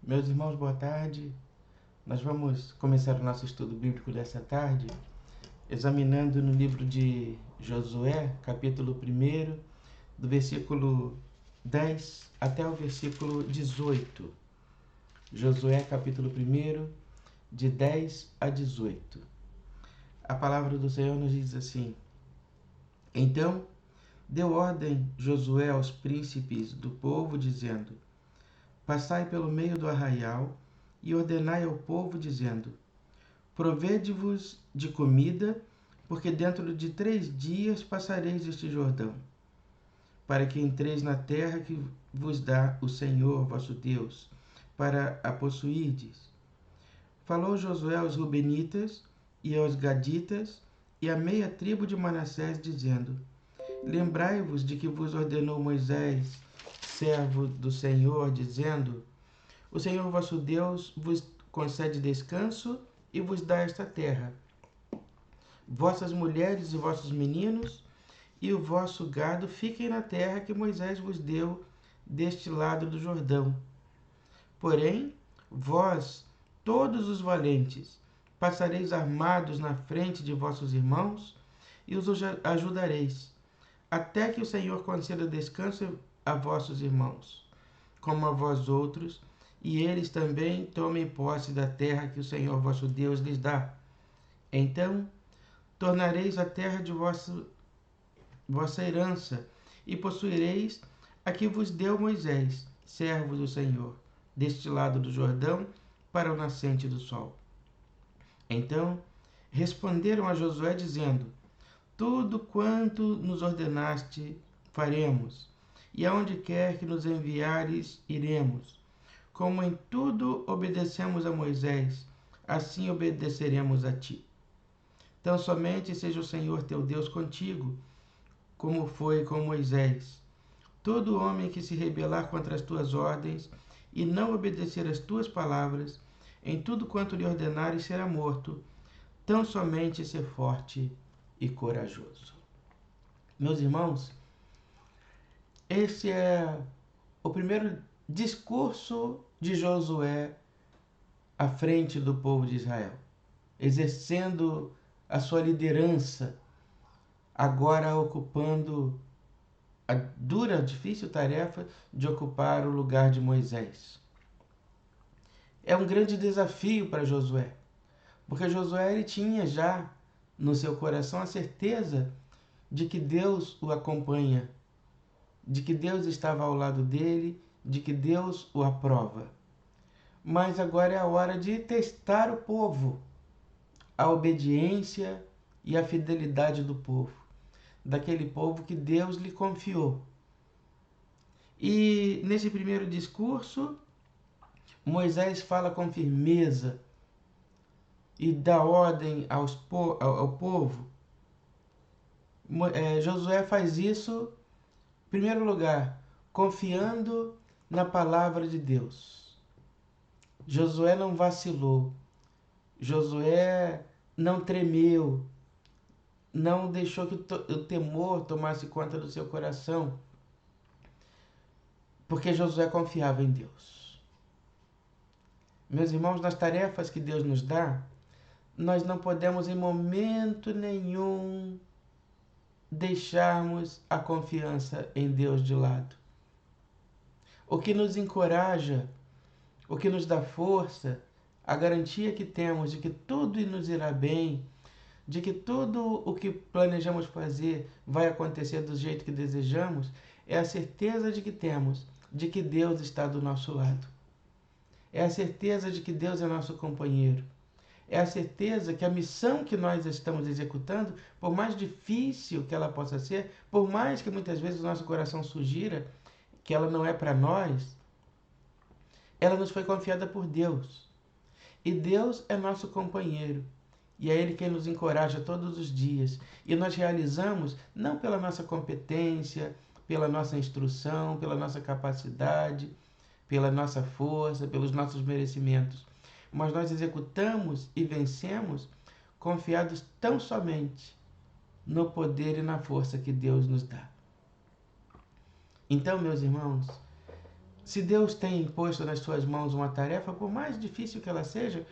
Meus irmãos, boa tarde. Nós vamos começar o nosso estudo bíblico dessa tarde, examinando no livro de Josué, capítulo 1, do versículo 10 até o versículo 18. Josué, capítulo 1, de 10 a 18. A palavra do Senhor nos diz assim: Então deu ordem Josué aos príncipes do povo, dizendo: Passai pelo meio do arraial e ordenai ao povo, dizendo: Provede-vos de comida, porque dentro de 3 dias passareis este Jordão, para que entreis na terra que vos dá o Senhor vosso Deus, para a possuirdes. Falou Josué aos Rubenitas e aos Gaditas e à meia tribo de Manassés, dizendo: Lembrai-vos de que vos ordenou Moisés, servo do Senhor, dizendo: O Senhor vosso Deus vos concede descanso e vos dá esta terra. Vossas mulheres e vossos meninos e o vosso gado fiquem na terra que Moisés vos deu deste lado do Jordão. Porém, vós, todos os valentes, passareis armados na frente de vossos irmãos e os ajudareis, até que o Senhor conceda descanso a vossos irmãos, como a vós outros, e eles também tomem posse da terra que o Senhor vosso Deus lhes dá. Então tornareis a terra de vossa herança, e possuireis a que vos deu Moisés, servo do Senhor, deste lado do Jordão, para o nascente do sol. Então responderam a Josué, dizendo: Tudo quanto nos ordenaste faremos, e aonde quer que nos enviares, iremos. Como em tudo obedecemos a Moisés, assim obedeceremos a ti. Tão somente seja o Senhor teu Deus contigo, como foi com Moisés. Todo homem que se rebelar contra as tuas ordens e não obedecer às tuas palavras, em tudo quanto lhe ordenares será morto. Tão somente ser forte e corajoso. Meus irmãos, esse é o primeiro discurso de Josué à frente do povo de Israel, exercendo a sua liderança, agora ocupando a dura, difícil tarefa de ocupar o lugar de Moisés. É um grande desafio para Josué, porque Josué ele tinha já no seu coração a certeza de que Deus o acompanha, de que Deus estava ao lado dele, de que Deus o aprova. Mas agora é a hora de testar o povo, a obediência e a fidelidade do povo, daquele povo que Deus lhe confiou. E nesse primeiro discurso, Moisés fala com firmeza e dá ordem ao povo. Josué faz isso, em primeiro lugar, confiando na palavra de Deus. Josué não vacilou. Josué não tremeu. Não deixou que o temor tomasse conta do seu coração. Porque Josué confiava em Deus. Meus irmãos, nas tarefas que Deus nos dá, nós não podemos em momento nenhum deixarmos a confiança em Deus de lado. O que nos encoraja, o que nos dá força, a garantia que temos de que tudo nos irá bem, de que tudo o que planejamos fazer vai acontecer do jeito que desejamos, é a certeza de que temos de que Deus está do nosso lado. É a certeza de que Deus é nosso companheiro. É a certeza que a missão que nós estamos executando, por mais difícil que ela possa ser, por mais que muitas vezes o nosso coração sugira que ela não é para nós, ela nos foi confiada por Deus. E Deus é nosso companheiro. E é Ele quem nos encoraja todos os dias. E nós realizamos não pela nossa competência, pela nossa instrução, pela nossa capacidade, pela nossa força, pelos nossos merecimentos. Mas nós executamos e vencemos confiados tão somente no poder e na força que Deus nos dá. Então, meus irmãos, Se Deus tem imposto nas suas mãos uma tarefa, por mais difícil que ela seja,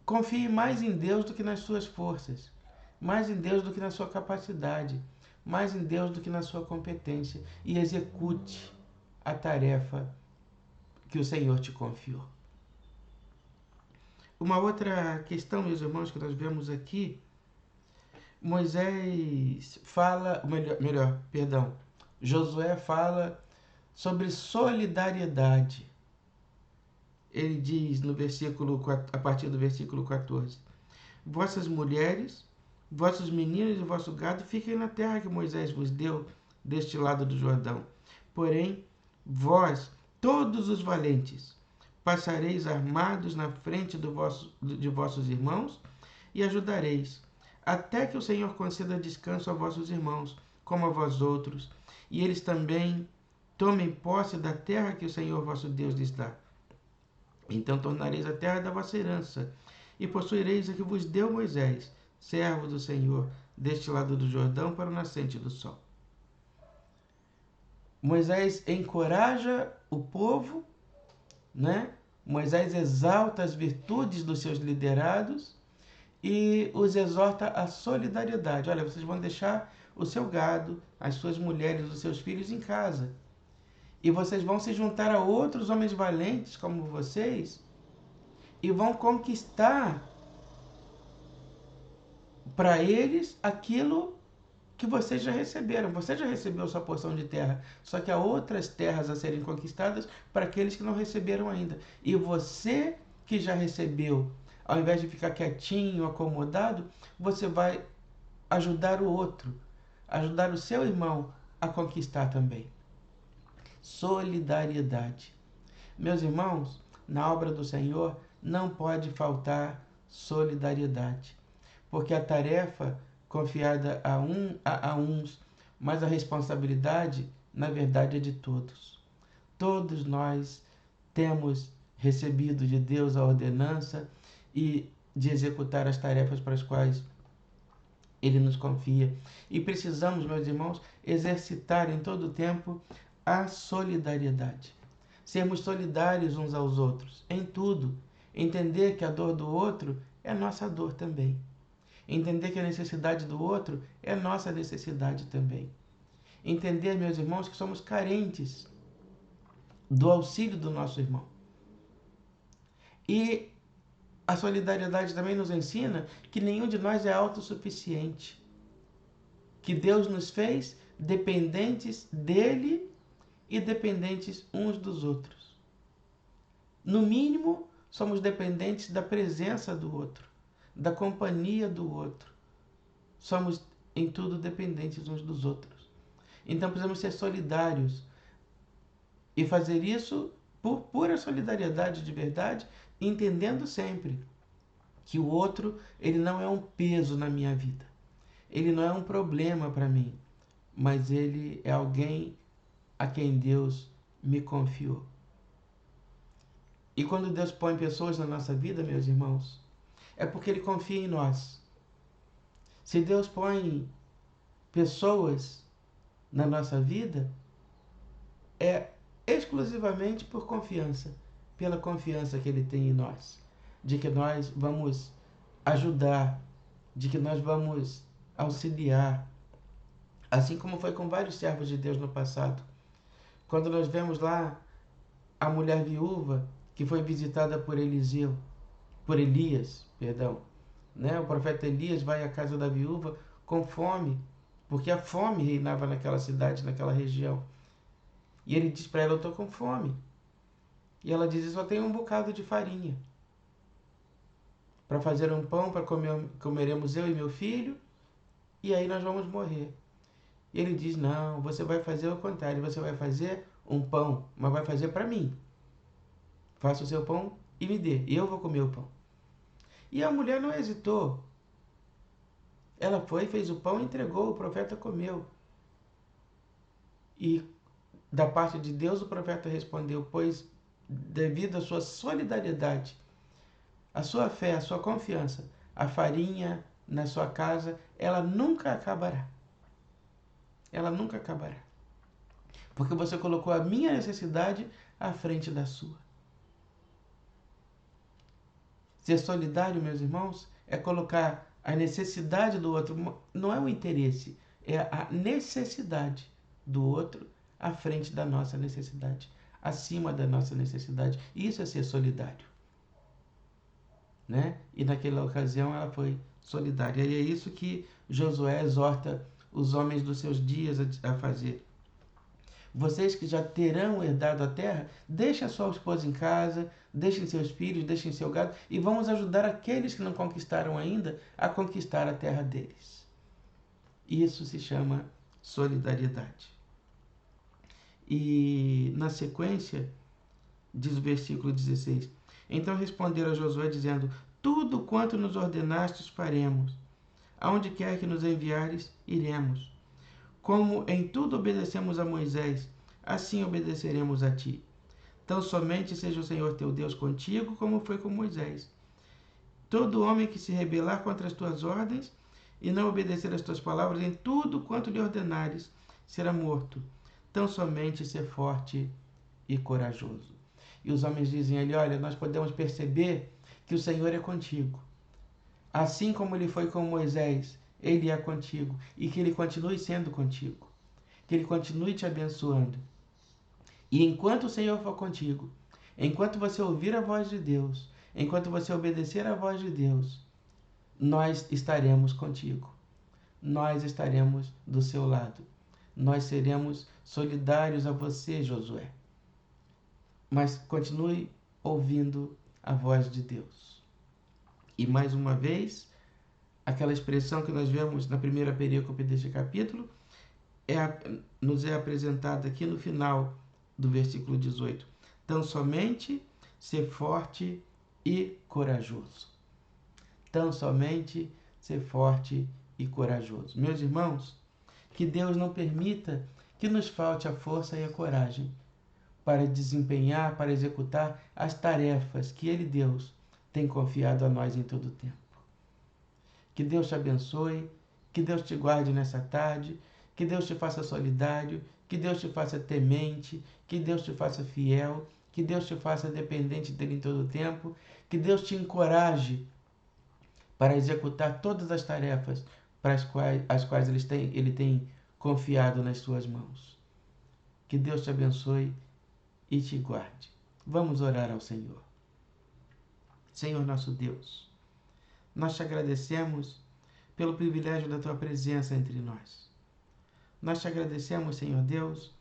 confie mais em Deus do que nas suas forças, mais em Deus do que na sua capacidade, mais em Deus do que na sua competência, e execute a tarefa que o Senhor te confiou. Uma outra questão, meus irmãos, que nós vemos aqui, Moisés fala, Josué fala sobre solidariedade. Ele diz no versículo, a partir do versículo 14: vossas mulheres, vossos meninos e vosso gado fiquem na terra que Moisés vos deu deste lado do Jordão. Porém, vós, todos os valentes, passareis armados na frente de vossos irmãos e ajudareis, até que o Senhor conceda descanso a vossos irmãos, como a vós outros, e eles também tomem posse da terra que o Senhor vosso Deus lhes dá. Então tornareis a terra da vossa herança, e possuireis a que vos deu Moisés, servo do Senhor, deste lado do Jordão, para o nascente do sol. Moisés encoraja o povo, né? Moisés exalta as virtudes dos seus liderados e os exorta à solidariedade. Olha, vocês vão deixar o seu gado, as suas mulheres, os seus filhos em casa. E vocês vão se juntar a outros homens valentes como vocês e vão conquistar para eles aquilo que vocês já receberam. Você já recebeu sua porção de terra, só que há outras terras a serem conquistadas para aqueles que não receberam ainda. E você que já recebeu, ao invés de ficar quietinho, acomodado, você vai ajudar o outro, ajudar o seu irmão a conquistar também. Solidariedade. Meus irmãos, na obra do Senhor não pode faltar solidariedade, porque a tarefa confiada a uns, mas a responsabilidade, na verdade, é de todos. Todos nós temos recebido de Deus a ordenança e de executar as tarefas para as quais Ele nos confia. E precisamos, meus irmãos, exercitar em todo o tempo a solidariedade. Sermos solidários uns aos outros, em tudo. Entender que a dor do outro é nossa dor também. Entender que a necessidade do outro é nossa necessidade também. Entender, meus irmãos, que somos carentes do auxílio do nosso irmão. E a solidariedade também nos ensina que nenhum de nós é autossuficiente. Que Deus nos fez dependentes dele e dependentes uns dos outros. No mínimo, somos dependentes da presença do outro, da companhia do outro. Somos em tudo dependentes uns dos outros. Então precisamos ser solidários e fazer isso por pura solidariedade de verdade, entendendo sempre que o outro, ele não é um peso na minha vida. Ele não é um problema para mim, mas ele é alguém a quem Deus me confiou. E quando Deus põe pessoas na nossa vida, meus irmãos, é porque Ele confia em nós. Se Deus põe pessoas na nossa vida, é exclusivamente por confiança, pela confiança que Ele tem em nós, de que nós vamos ajudar, de que nós vamos auxiliar, assim como foi com vários servos de Deus no passado. Quando nós vemos lá a mulher viúva que foi visitada por Elias, né? O profeta Elias vai à casa da viúva com fome, porque a fome reinava naquela cidade, naquela região. E ele diz para ela: eu estou com fome. E ela diz: eu só tenho um bocado de farinha para fazer um pão para comeremos eu e meu filho, e aí nós vamos morrer. E ele diz: não, você vai fazer o contrário, você vai fazer um pão, mas vai fazer para mim. Faça o seu pão e me dê, eu vou comer o pão. E a mulher não hesitou. Ela foi, fez o pão e entregou, o profeta comeu. E da parte de Deus o profeta respondeu: pois devido à sua solidariedade, a sua fé, a sua confiança, a farinha na sua casa, ela nunca acabará. Ela nunca acabará. Porque você colocou a minha necessidade à frente da sua. Ser solidário, meus irmãos, é colocar a necessidade do outro, não é o interesse, é a necessidade do outro à frente da nossa necessidade, acima da nossa necessidade. Isso é ser solidário, né? E naquela ocasião ela foi solidária. E é isso que Josué exorta os homens dos seus dias a fazer. Vocês que já terão herdado a terra, deixem a sua esposa em casa, deixem seus filhos, deixem seu gado e vamos ajudar aqueles que não conquistaram ainda a conquistar a terra deles. Isso se chama solidariedade. E na sequência, diz o versículo 16: Então responderam a Josué dizendo: Tudo quanto nos ordenastes faremos, aonde quer que nos enviares, iremos. Como em tudo obedecemos a Moisés, assim obedeceremos a ti. Tão somente seja o Senhor teu Deus contigo, como foi com Moisés. Todo homem que se rebelar contra as tuas ordens e não obedecer às tuas palavras, em tudo quanto lhe ordenares, será morto. Tão somente ser forte e corajoso. E os homens dizem ali: olha, nós podemos perceber que o Senhor é contigo. Assim como ele foi com Moisés, ele é contigo. E que ele continue sendo contigo. Que ele continue te abençoando. E enquanto o Senhor for contigo, enquanto você ouvir a voz de Deus, enquanto você obedecer à voz de Deus, nós estaremos contigo. Nós estaremos do seu lado. Nós seremos solidários a você, Josué. Mas continue ouvindo a voz de Deus. E mais uma vez, aquela expressão que nós vemos na primeira perícope deste capítulo nos é apresentada aqui no final do versículo 18. Tão somente ser forte e corajoso. Tão somente ser forte e corajoso. Meus irmãos, que Deus não permita que nos falte a força e a coragem para desempenhar, para executar as tarefas que Ele, Deus, tem confiado a nós em todo o tempo. Que Deus te abençoe, que Deus te guarde nessa tarde, que Deus te faça solidário, que Deus te faça temente, que Deus te faça fiel, que Deus te faça dependente dele em todo o tempo, que Deus te encoraje para executar todas as tarefas para as quais ele tem confiado nas suas mãos. Que Deus te abençoe e te guarde. Vamos orar ao Senhor. Senhor nosso Deus, nós te agradecemos pelo privilégio da tua presença entre nós. Nós te agradecemos, Senhor Deus,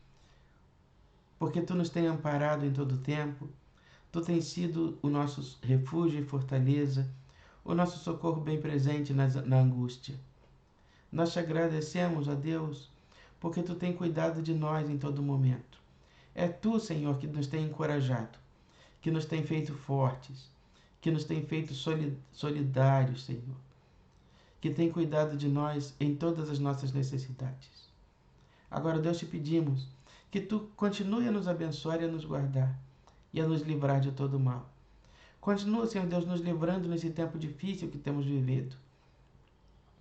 porque tu nos tens amparado em todo o tempo, tu tens sido o nosso refúgio e fortaleza, o nosso socorro bem presente na angústia. Nós te agradecemos, ó Deus, porque tu tens cuidado de nós em todo momento. É tu, Senhor, que nos tem encorajado, que nos tem feito fortes, que nos tem feito solidários, Senhor, que tem cuidado de nós em todas as nossas necessidades. Agora, Deus, te pedimos que tu continue a nos abençoar e a nos guardar e a nos livrar de todo mal. Continua, Senhor Deus, nos livrando nesse tempo difícil que temos vivido.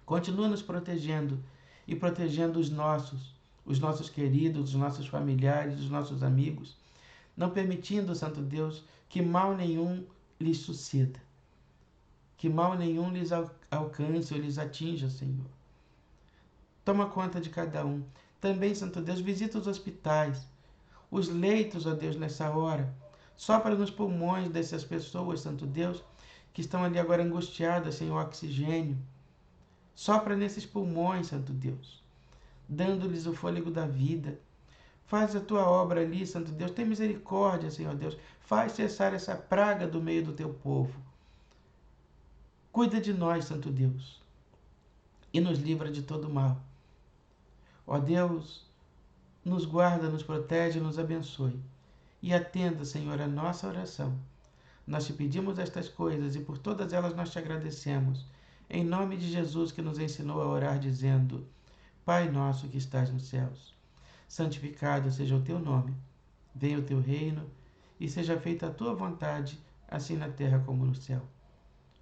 Continua nos protegendo e protegendo os nossos queridos, os nossos familiares, os nossos amigos, não permitindo, Santo Deus, que mal nenhum lhes suceda, que mal nenhum lhes alcance ou lhes atinja, Senhor. Toma conta de cada um. Também, Santo Deus, visita os hospitais, os leitos, ó Deus, nessa hora. Sopra nos pulmões dessas pessoas, Santo Deus, que estão ali agora angustiadas, sem oxigênio. Sopra nesses pulmões, Santo Deus, dando-lhes o fôlego da vida. Faz a tua obra ali, Santo Deus. Tem misericórdia, Senhor Deus. Faz cessar essa praga do meio do teu povo. Cuida de nós, Santo Deus, e nos livra de todo mal. Ó Deus, nos guarda, nos protege, nos abençoe. E atenda, Senhor, a nossa oração. Nós te pedimos estas coisas e por todas elas nós te agradecemos. Em nome de Jesus, que nos ensinou a orar dizendo: Pai nosso que estás nos céus, santificado seja o teu nome. Venha o teu reino e seja feita a tua vontade, assim na terra como no céu.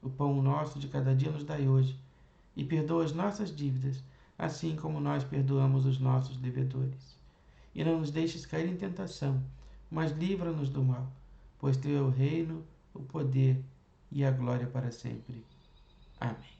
O pão nosso de cada dia nos dai hoje, e perdoa as nossas dívidas, assim como nós perdoamos os nossos devedores. e não nos deixes cair em tentação, mas livra-nos do mal, pois teu é o reino, o poder e a glória para sempre. Amém.